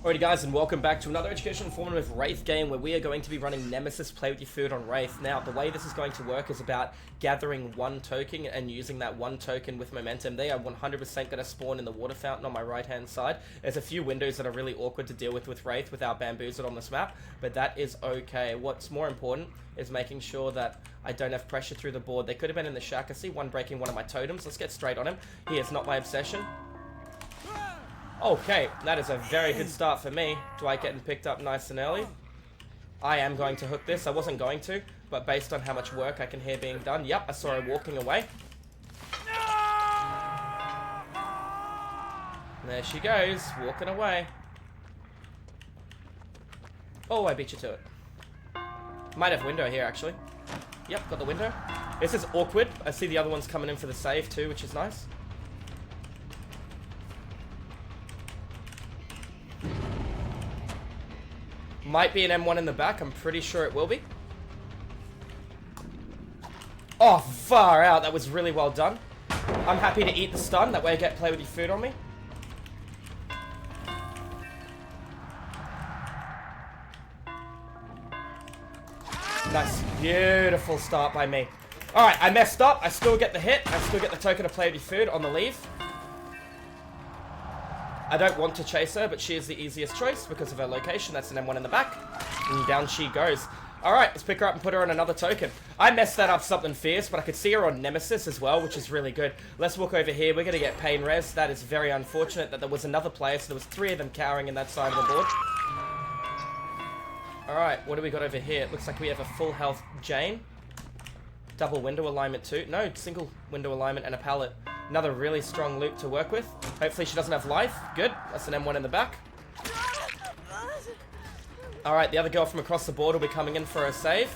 Alrighty guys, and welcome back to another educational informative Wraith game where we are going to be running Nemesis Play With Your Food on Wraith. Now, the way this is going to work is about gathering one token and using that one token with momentum. They are 100% going to spawn in the water fountain on my right hand side. There's a few windows that are really awkward to deal with Wraith without bamboozled on this map, but that is okay. What's more important is making sure that I don't have pressure through the board. They could have been in the shack. I see one breaking one of my totems. Let's get straight on him. He is not my obsession. Okay, that is a very good start for me. Dwight getting picked up nice and early. I am going to hook this. I wasn't going to, but based on how much work I can hear being done. Yep, I saw her walking away. There she goes, walking away. Oh, I beat you to it. Might have window here, actually. Yep, got the window. This is awkward. I see the other ones coming in for the save too, which is nice. Might be an M1 in the back. I'm pretty sure it will be. Oh, far out. That was really well done. I'm happy to eat the stun. That way I get play with your food on me. Nice. Beautiful start by me. Alright, I messed up. I still get the hit. I still get the token to play with your food on the leave. I don't want to chase her, but she is the easiest choice because of her location. That's an M1 in the back. And down she goes. Alright, let's pick her up and put her on another token. I messed that up something fierce, but I could see her on Nemesis as well, which is really good. Let's walk over here. We're going to get pain res. That is very unfortunate that there was another player, so there was 3 of them cowering in that side of the board. Alright, what do we got over here? It looks like we have a full health Jane. Double window alignment too. No, single window alignment and a pallet. Another really strong loop to work with. Hopefully she doesn't have life. Good. That's an M1 in the back. Alright, the other girl from across the board will be coming in for a save.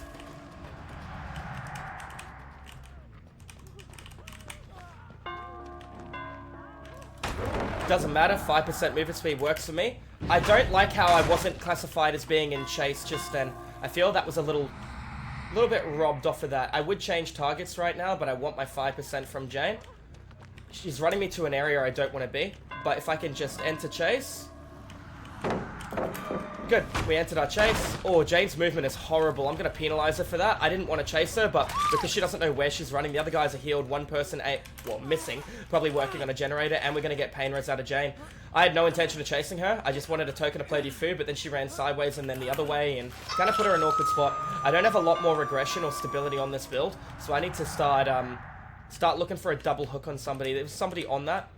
Doesn't matter. 5% movement speed works for me. I don't like how I wasn't classified as being in chase just then. I feel that was a little bit robbed off of that. I would change targets right now, but I want my 5% from Jane. She's running me to an area I don't want to be, but if I can just enter chase. Good, we entered our chase. Oh, Jane's movement is horrible. I'm going to penalize her for that. I didn't want to chase her, but because she doesn't know where she's running, the other guys are healed. One person, missing, probably working on a generator, and we're going to get pain res out of Jane. I had no intention of chasing her. I just wanted a token to play with food, but then she ran sideways and then the other way, and kind of put her in an awkward spot. I don't have a lot more regression or stability on this build, so I need to start looking for a double hook on somebody. There was somebody on that.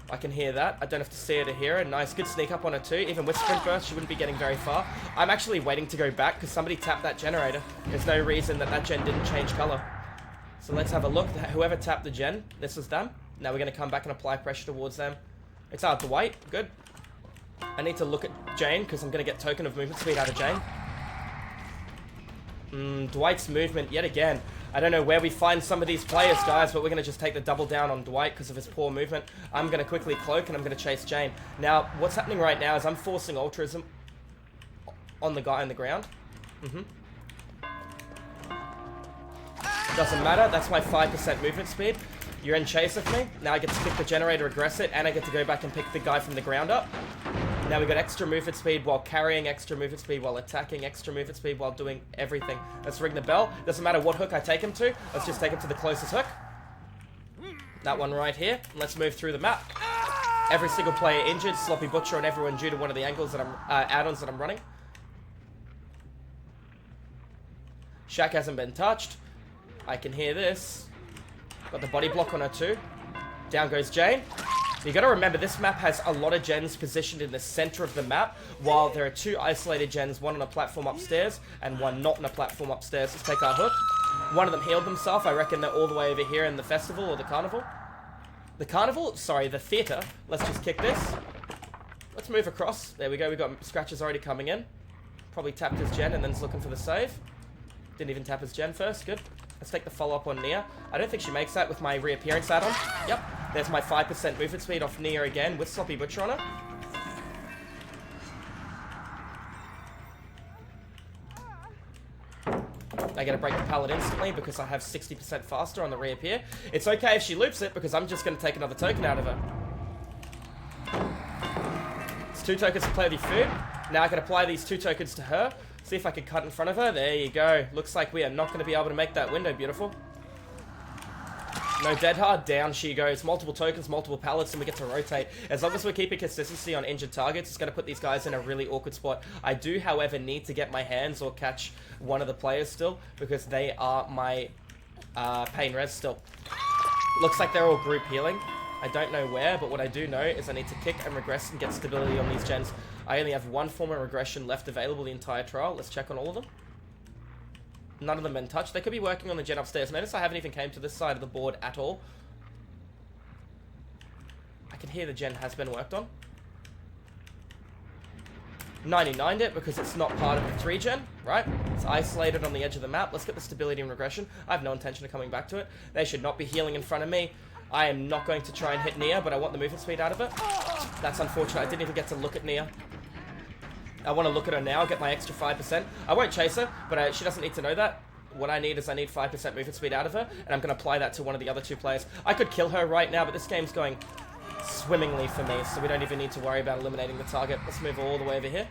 I can hear that. I don't have to see her to hear her. Nice, good sneak up on her too. Even with sprint burst, she wouldn't be getting very far. I'm actually waiting to go back because somebody tapped that generator. There's no reason that gen didn't change color. So let's have a look. Whoever tapped the gen, this was them. Now we're going to come back and apply pressure towards them. It's our Dwight. Good. I need to look at Jane because I'm going to get token of movement speed out of Jane. Dwight's movement yet again. I don't know where we find some of these players, guys, but we're going to just take the double down on Dwight because of his poor movement. I'm going to quickly cloak and I'm going to chase Jane. Now, what's happening right now is I'm forcing altruism on the guy on the ground. Doesn't matter. That's my 5% movement speed. You're in chase of me. Now I get to pick the generator, aggress it, and I get to go back and pick the guy from the ground up. Now we got extra movement speed while carrying, extra movement speed while attacking, extra movement speed while doing everything. Let's ring the bell. Doesn't matter what hook I take him to. Let's just take him to the closest hook. That one right here. Let's move through the map. Every single player injured. Sloppy butcher on everyone due to one of the angles that add-ons that I'm running. Shack hasn't been touched. I can hear this. Got the body block on her too. Down goes Jane. You gotta remember, this map has a lot of gens positioned in the center of the map, while there are 2 isolated gens, one on a platform upstairs, and one not on a platform upstairs. Let's take our hook. One of them healed themselves. I reckon they're all the way over here in the festival or the carnival. The carnival? Sorry, the theater. Let's just kick this. Let's move across. There we go. We've got scratches already coming in. Probably tapped his gen and then is looking for the save. Didn't even tap his gen first. Good. Let's take the follow-up on Nia. I don't think she makes that with my reappearance add-on. Yep. There's my 5% movement speed off Nia again with Sloppy Butcher on her. I get to break the pallet instantly because I have 60% faster on the reappear. It's okay if she loops it because I'm just going to take another token out of her. 2 tokens to play with your food. Now I can apply these 2 tokens to her. See if I can cut in front of her. There you go. Looks like we are not going to be able to make that window. Beautiful. No dead hard. Down she goes. Multiple tokens, multiple pallets, and we get to rotate. As long as we're keeping consistency on injured targets, it's going to put these guys in a really awkward spot. I do, however, need to get my hands or catch one of the players still, because they are my pain res still. Looks like they're all group healing. I don't know where, but what I do know is I need to kick and regress and get stability on these gens. I only have 1 form of regression left available the entire trial. Let's check on all of them. None of them been touched. They could be working on the gen upstairs. Notice I haven't even came to this side of the board at all. I can hear the gen has been worked on. 99'd it because it's not part of the 3 gen, right? It's isolated on the edge of the map. Let's get the stability and regression. I have no intention of coming back to it. They should not be healing in front of me. I am not going to try and hit Nia, but I want the movement speed out of it. That's unfortunate. I didn't even get to look at Nia. I want to look at her now, get my extra 5%. I won't chase her, but she doesn't need to know that. What I need is I need 5% movement speed out of her, and I'm going to apply that to one of the other 2 players. I could kill her right now, but this game's going swimmingly for me, so we don't even need to worry about eliminating the target. Let's move all the way over here.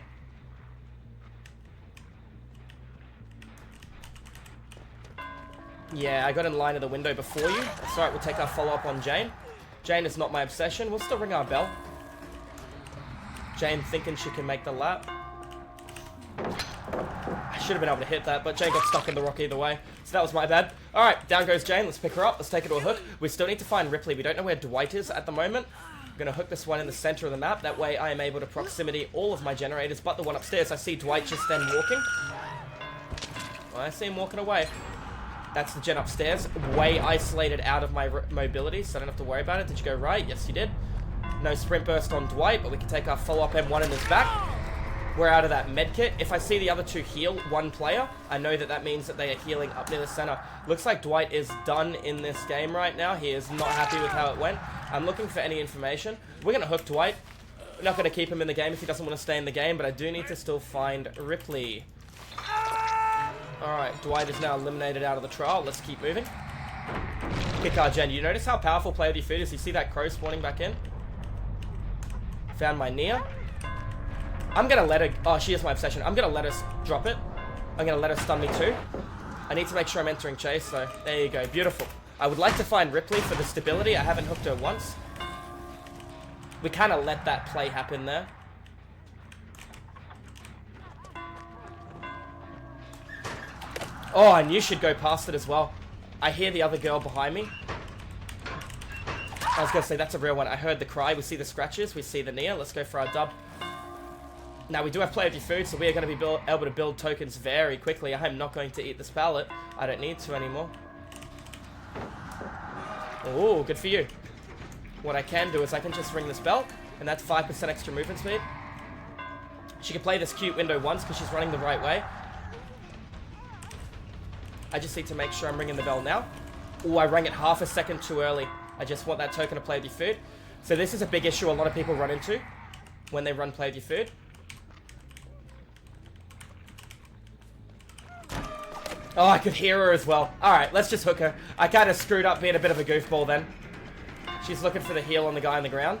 Yeah, I got in line of the window before you. That's alright, we'll take our follow-up on Jane. Jane is not my obsession. We'll still ring our bell. Jane thinking she can make the lap. I should have been able to hit that, but Jane got stuck in the rock either way. So that was my bad. Alright, down goes Jane. Let's pick her up. Let's take her to a hook. We still need to find Ripley. We don't know where Dwight is at the moment. I'm going to hook this one in the center of the map. That way I am able to proximity all of my generators, but the one upstairs. I see Dwight just then walking. Well, I see him walking away. That's the gen upstairs. Way isolated out of my mobility, so I don't have to worry about it. Did you go right? Yes, you did. No sprint burst on Dwight, but we can take our follow-up M1 in his back. We're out of that med kit. If I see the other 2 heal 1 player, I know that that means that they are healing up near the center. Looks like Dwight is done in this game right now. He is not happy with how it went. I'm looking for any information. We're going to hook Dwight. We're not going to keep him in the game if he doesn't want to stay in the game, but I do need to still find Ripley. Alright, Dwight is now eliminated out of the trial. Let's keep moving. Kick our gen. You notice how powerful play with your food is? You see that crow spawning back in? Found my Nia. I'm going to let her... Oh, she is my obsession. I'm going to let her drop it. I'm going to let her stun me too. I need to make sure I'm entering chase, so there you go. Beautiful. I would like to find Ripley for the stability. I haven't hooked her once. We kind of let that play happen there. Oh, and you should go past it as well. I hear the other girl behind me. I was going to say, that's a real one. I heard the cry. We see the scratches. We see the Nia. Let's go for our dub. Now, we do have play of your food, so we are going to be able to build tokens very quickly. I am not going to eat this pallet. I don't need to anymore. Oh, good for you. What I can do is I can just ring this bell, and that's 5% extra movement speed. She can play this cute window once because she's running the right way. I just need to make sure I'm ringing the bell now. Oh, I rang it half a second too early. I just want that token to play with your food. So this is a big issue a lot of people run into when they run play with your food. Oh, I could hear her as well. Alright, let's just hook her. I kind of screwed up being a bit of a goofball then. She's looking for the heal on the guy on the ground.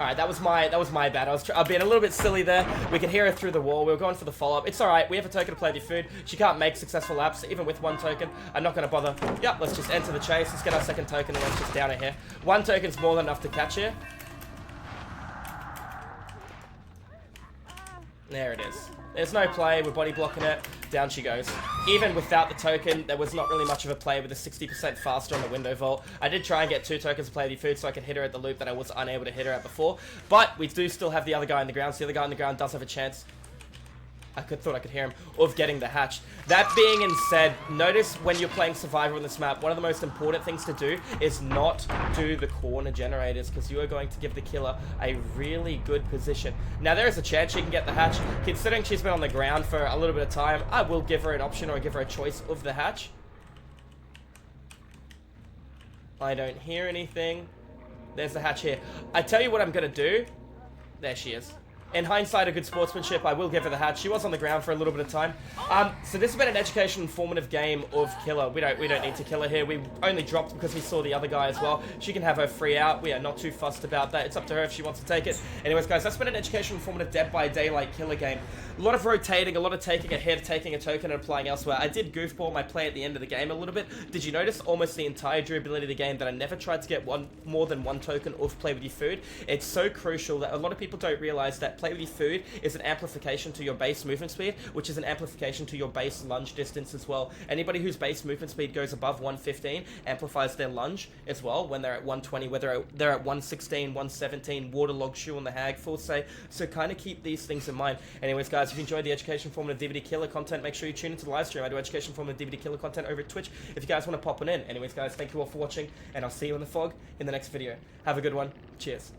Alright, that was my bad. I was being a little bit silly there. We could hear her through the wall. We were going for the follow-up. It's alright. We have a token to play with your food. She can't make successful laps, even with 1 token. I'm not going to bother. Yep, let's just enter the chase. Let's get our 2nd token and let's just down her here. 1 token's more than enough to catch here. There it is. There's no play. We're body blocking it. Down she goes. Even without the token, there was not really much of a play with a 60% faster on the window vault. I did try and get 2 tokens to play with your food so I could hit her at the loop that I was unable to hit her at before. But we do still have the other guy on the ground. So the other guy on the ground does have a chance. I thought I could hear him, of getting the hatch. That being said, notice when you're playing Survivor on this map, one of the most important things to do is not do the corner generators, because you are going to give the killer a really good position. Now, there is a chance she can get the hatch. Considering she's been on the ground for a little bit of time, I will give her an option or give her a choice of the hatch. I don't hear anything. There's the hatch here. I tell you what I'm going to do. There she is. In hindsight, a good sportsmanship. I will give her the hat. She was on the ground for a little bit of time. So this has been an educational, informative game of killer. We don't need to kill her here. We only dropped because we saw the other guy as well. She can have her free out. We are not too fussed about that. It's up to her if she wants to take it. Anyways, guys, that's been an educational, informative Dead by Daylight killer game. A lot of rotating, a lot of taking a hit, taking a token, and applying elsewhere. I did goofball my play at the end of the game a little bit. Did you notice almost the entire durability of the game that I never tried to get more than one token of play with your food? It's so crucial that a lot of people don't realize that play with your food is an amplification to your base movement speed, which is an amplification to your base lunge distance as well. Anybody whose base movement speed goes above 115 amplifies their lunge as well when they're at 120, whether they're at 116, 117, waterlogged shoe on the hag, full say. So kind of keep these things in mind. Anyways, guys, if you enjoyed the education formative DVD killer content, make sure you tune into the live stream. I do education formative DVD killer content over at Twitch if you guys want to pop on in. Anyways, guys, thank you all for watching, and I'll see you in the fog in the next video. Have a good one. Cheers.